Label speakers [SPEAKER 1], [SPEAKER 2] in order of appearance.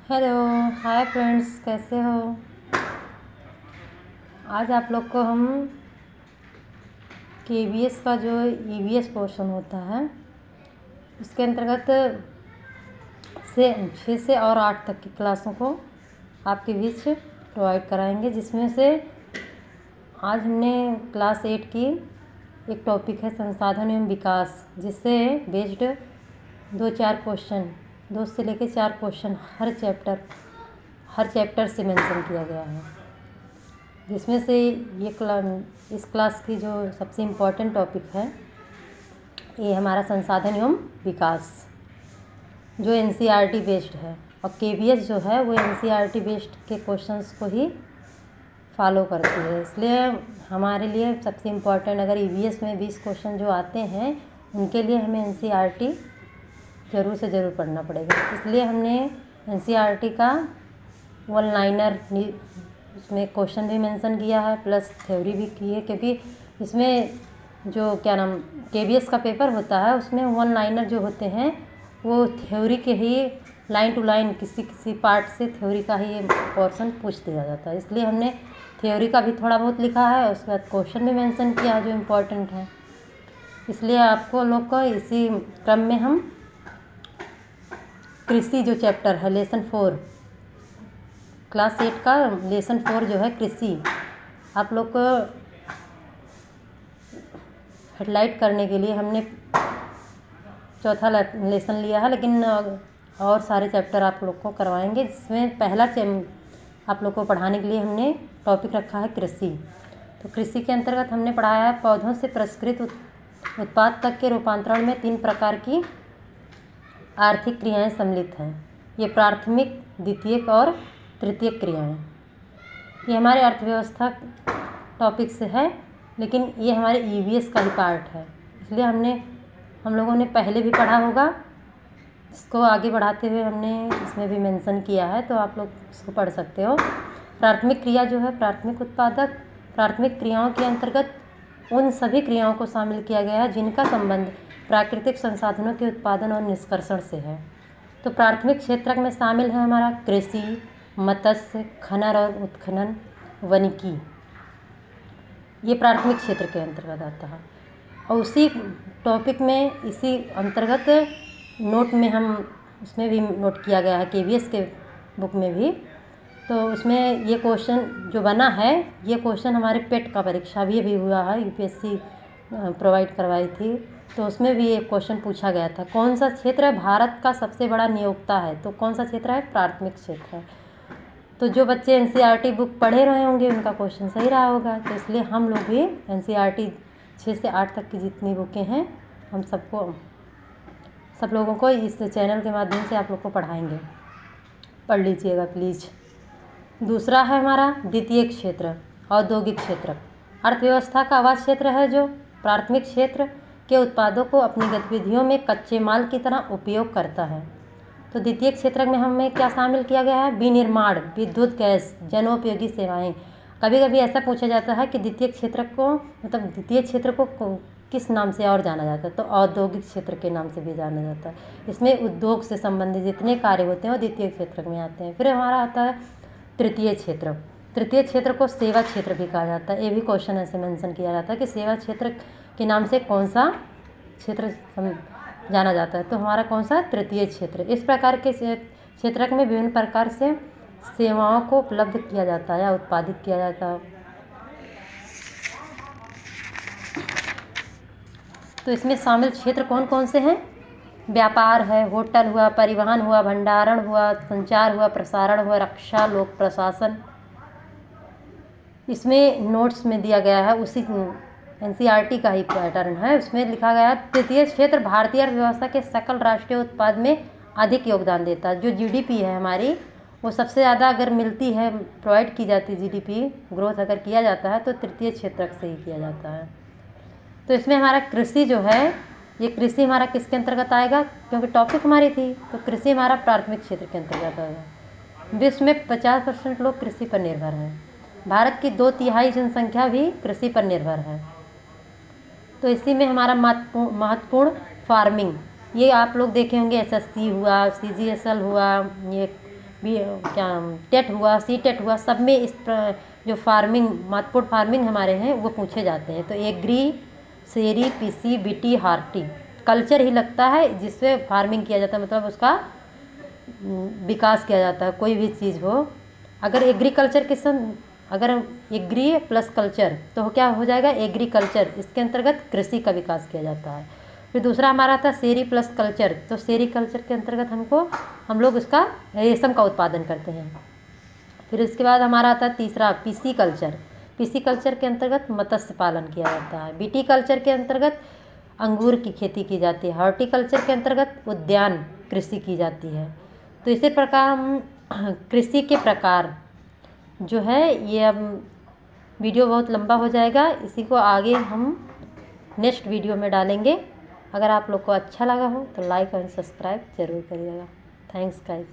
[SPEAKER 1] Hello. Hi friends, कैसे हो? आज आप लोग को हम केवीएस का जो ईवीएस पोर्शन होता है उसके अंतर्गत से 6 से और 8 तक की क्लासों को आपके बीच प्रोवाइड कराएंगे, जिसमें से आज हमने क्लास 8 की एक टॉपिक है संसाधन एवं विकास, जिससे बेस्ड 2-4 क्वेश्चन, 2 से लेकर 4 क्वेश्चन हर चैप्टर से मेंशन किया गया है, जिसमें से इस क्लास की जो सबसे इम्पोर्टेंट टॉपिक है ये हमारा संसाधन एवं विकास, जो एनसीईआरटी बेस्ड है। और केवीएस जो है वो एनसीईआरटी बेस्ड के क्वेश्चंस को ही फॉलो करती है, इसलिए हमारे लिए सबसे इम्पोर्टेंट, अगर ईवीएस में 20 क्वेश्चन जो आते हैं उनके लिए हमें एनसीईआरटी ज़रूर से ज़रूर पढ़ना पड़ेगा। इसलिए हमने एनसीईआरटी का वन लाइनर उसमें क्वेश्चन भी मेंशन किया है, प्लस थ्योरी भी की है, क्योंकि इसमें जो केवीएस का पेपर होता है उसमें वन लाइनर जो होते हैं वो थ्योरी के ही लाइन टू लाइन किसी पार्ट से थ्योरी का ही पोर्शन पूछ दिया जाता है। इसलिए हमने थ्योरी का भी थोड़ा बहुत लिखा है, उसके बाद क्वेश्चन भी मेंशन किया है जो इम्पोर्टेंट है। इसलिए आपको लोग को इसी क्रम में हम कृषि जो चैप्टर है लेसन 4, क्लास 8 का लेसन 4 जो है कृषि, आप लोग को हेडलाइट करने के लिए हमने चौथा लेसन लिया है, लेकिन और सारे चैप्टर आप लोग को करवाएंगे, जिसमें पहला आप लोग को पढ़ाने के लिए हमने टॉपिक रखा है कृषि। तो कृषि के अंतर्गत हमने पढ़ाया है पौधों से परिष्कृत उत्पाद तक के रूपांतरण में 3 प्रकार की आर्थिक क्रियाएं सम्मिलित हैं। ये प्राथमिक, द्वितीयक और तृतीयक क्रियाएं। ये हमारे अर्थव्यवस्था टॉपिक से है, लेकिन ये हमारे ईवीएस का ही पार्ट है, इसलिए हम लोगों ने पहले भी पढ़ा होगा, इसको आगे बढ़ाते हुए हमने इसमें भी मेंशन किया है, तो आप लोग इसको पढ़ सकते हो। प्राथमिक क्रिया जो है प्राथमिक उत्पादक, प्राथमिक क्रियाओं के अंतर्गत उन सभी क्रियाओं को शामिल किया गया है जिनका संबंध प्राकृतिक संसाधनों के उत्पादन और निष्कर्षण से है। तो प्राथमिक क्षेत्र में शामिल है हमारा कृषि, मत्स्य, खनन और उत्खनन, वानिकी, ये प्राथमिक क्षेत्र के अंतर्गत आता है। और उसी टॉपिक में इसी अंतर्गत नोट में हम उसमें भी नोट किया गया है केवीएस के बुक में भी, तो उसमें ये क्वेश्चन जो बना है, ये क्वेश्चन हमारे पेट का परीक्षा भी हुआ है, यूपीएससी प्रोवाइड करवाई थी, तो उसमें भी एक क्वेश्चन पूछा गया था, कौन सा क्षेत्र भारत का सबसे बड़ा नियोक्ता है? तो कौन सा क्षेत्र है? प्राथमिक क्षेत्र है। तो जो बच्चे एनसीईआरटी बुक पढ़े रहे होंगे उनका क्वेश्चन सही रहा होगा, तो इसलिए हम लोग भी एनसीईआरटी 6 से 8 तक की जितनी बुकें हैं हम सब लोगों को इस चैनल के माध्यम से आप लोग को पढ़ाएंगे, पढ़ लीजिएगा प्लीज़। दूसरा है हमारा द्वितीयक क्षेत्र, औद्योगिक क्षेत्र। अर्थव्यवस्था का वह क्षेत्र है जो प्राथमिक क्षेत्र के उत्पादों को अपनी गतिविधियों में कच्चे माल की तरह उपयोग करता है। तो द्वितीय क्षेत्र में हमें क्या शामिल किया गया है? विनिर्माण, विद्युत, गैस, जनोपयोगी सेवाएं। कभी कभी ऐसा पूछा जाता है कि द्वितीय क्षेत्र को द्वितीय क्षेत्र को किस नाम से और जाना जाता है? तो औद्योगिक क्षेत्र के नाम से भी जाना जाता है। इसमें उद्योग से संबंधित जितने कार्य होते हैं वो द्वितीय क्षेत्र में आते हैं। फिर हमारा आता है तृतीय क्षेत्र। तृतीय क्षेत्र को सेवा क्षेत्र भी कहा जाता है। ये भी क्वेश्चन ऐसे मेंशन किया जाता है कि सेवा क्षेत्र के नाम से कौन सा क्षेत्र जाना जाता है? तो हमारा कौन सा? तृतीय क्षेत्र। इस प्रकार के क्षेत्र में विभिन्न प्रकार से सेवाओं को उपलब्ध किया जाता है या उत्पादित किया जाता है। तो इसमें शामिल क्षेत्र कौन कौन से हैं? व्यापार है, होटल हुआ, परिवहन हुआ, भंडारण हुआ, संचार हुआ, प्रसारण हुआ, रक्षा, लोक प्रशासन। इसमें नोट्स में दिया गया है, उसी एनसीईआरटी का ही पैटर्न है, उसमें लिखा गया है तृतीय क्षेत्र भारतीय अर्थव्यवस्था के सकल राष्ट्रीय उत्पाद में अधिक योगदान देता है। जो जीडीपी है हमारी वो सबसे ज़्यादा अगर मिलती है, प्रोवाइड की जाती है, जीडीपी ग्रोथ अगर किया जाता है तो तृतीय क्षेत्र से ही किया जाता है। तो इसमें हमारा कृषि जो है, ये कृषि हमारा किसके अंतर्गत आएगा? क्योंकि टॉपिक हमारी थी, तो कृषि हमारा प्राथमिक क्षेत्र के अंतर्गत आएगा। विश्व में 50% लोग कृषि पर निर्भर हैं। भारत की 2/3 जनसंख्या भी कृषि पर निर्भर है। तो इसी में हमारा महत्वपूर्ण फार्मिंग, ये आप लोग देखे होंगे, एसएससी हुआ, सीजीएसएल हुआ, ये भी क्या टेट हुआ, सी टेट हुआ, सब में जो फार्मिंग महत्वपूर्ण फार्मिंग हमारे हैं वो पूछे जाते हैं। तो एग्री, शेरी, पीसी, बीटी, हार्टी कल्चर ही लगता है जिससे फार्मिंग किया जाता है, मतलब उसका विकास किया जाता है। कोई भी चीज़ हो, अगर अगर एग्री प्लस कल्चर तो क्या हो जाएगा, एग्रीकल्चर। इसके अंतर्गत कृषि का विकास किया जाता है। फिर दूसरा हमारा था शेरी प्लस कल्चर, तो शेरी कल्चर के अंतर्गत हम लोग उसका रेशम का उत्पादन करते हैं। फिर इसके बाद हमारा आता है तीसरा पीसी कल्चर। पीसी कल्चर के अंतर्गत मत्स्य पालन किया जाता है। बीटी कल्चर के अंतर्गत अंगूर की खेती की जाती है। हॉर्टिकल्चर के अंतर्गत उद्यान कृषि की जाती है। तो इसी प्रकार हम कृषि के प्रकार जो है, ये अब वीडियो बहुत लंबा हो जाएगा, इसी को आगे हम नेक्स्ट वीडियो में डालेंगे। अगर आप लोग को अच्छा लगा हो तो लाइक और सब्सक्राइब ज़रूर करिएगा। Thanks guys.